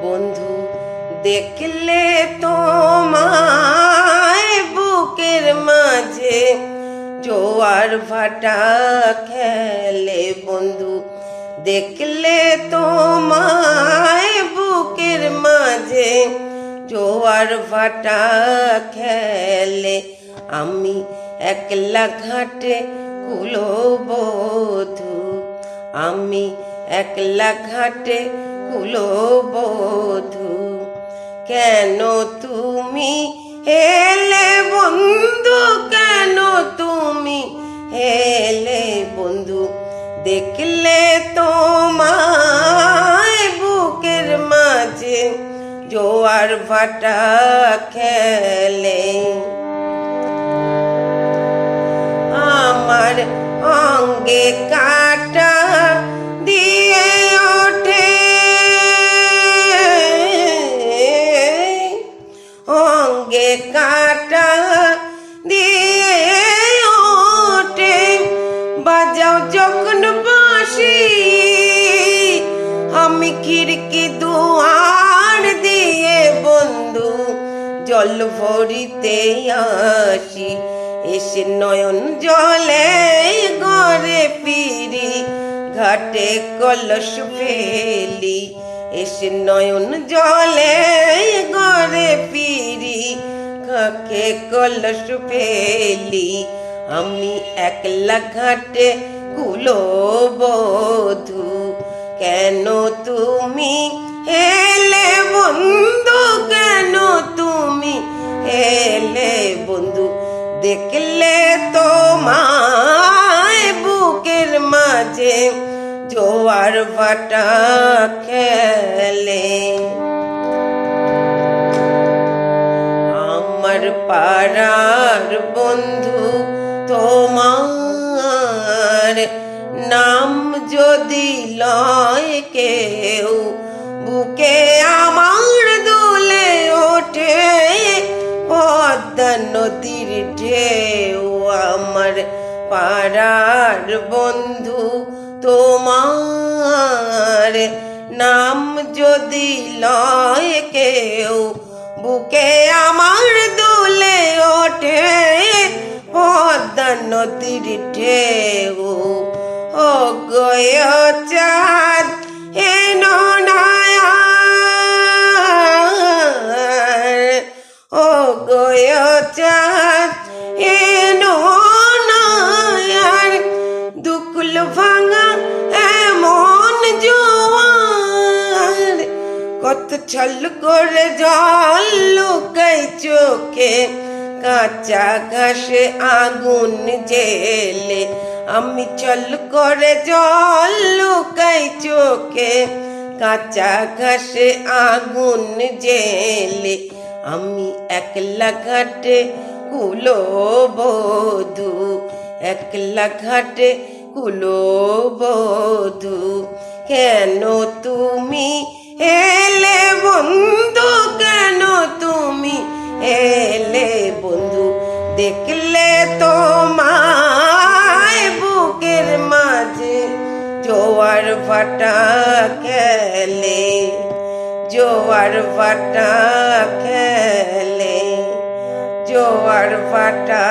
বন্ধু দেখলে তোমায় বুকের মাঝে জোয়ার ভাটা খেলে, বন্ধু দেখলে তোমায় বুকের মাঝে জোয়ার ভাটা খেলে, আমি একলা ঘাটে কুলো বধূ, আমি একলা ঘাটে কুলো বধূ। কেন তুমি এলে বন্ধু, কেন তুমি এলে বন্ধু, দেখলে তোমায় বুকের মাঝে জোয়ার ভাটা খেলে। আমার অঙ্গে কাটা দিয়ে ওঠে, অঙ্গে কাটা দিয়ে ওঠে, বাজাও যখন বাঁশি আমি খিড়কি দুয়ার দিয়ে বন্ধু জল ভরিতে আসি, এসে নয়ন জলে ঘরে ফিরি, ঘাটে কলস ফেলি, এসে নয়ন জলে ঘরে ফিরি, ঘাটে কলস ফেলি, আমি একলা ঘাটে কুলো বধূ। কেন তুমি এলে বন্ধু, কেন তুমি এলে বন্ধু, দেখলে তোমায় বুকের মাঝে জোয়ার ভাটা খেলে। আমার পাড়ার বন্ধু তোমার নাম যদি লয় কেউ, বুকে আমার দুলে ওঠে পদ্মা নদীর ঢেউ। আমার পাড়ার বন্ধু তোমার নাম যদি লয় কেউ, বুকে আমার দুলে ওঠে পদ্মা নদীর ঢেউ। ও গয় চাঁদ এনো নায়া, ও গয় চাঁদ এনো নায়ার, দুকুল ভাঙা এমন জোয়ার, কত ছল করে জল লুকাই চোখে, কাঁচা ঘাসে আগুন জেলে, আমি ছল করে জল লুকাই চোখে, কাঁচা ঘাসে আগুন জেলে, আমি একলা ঘাটে কুলো বধূ, একলা ঘাটে কুলো বধূ। কেন তুমি এলে বন্ধু, কেন তুমি এলে বন্ধু, দেখলে তোমায় বুকের মাঝে জোয়ার ভাটা খেলে, জোয়ার ভাটা খেলে, জোয়ার ভাটা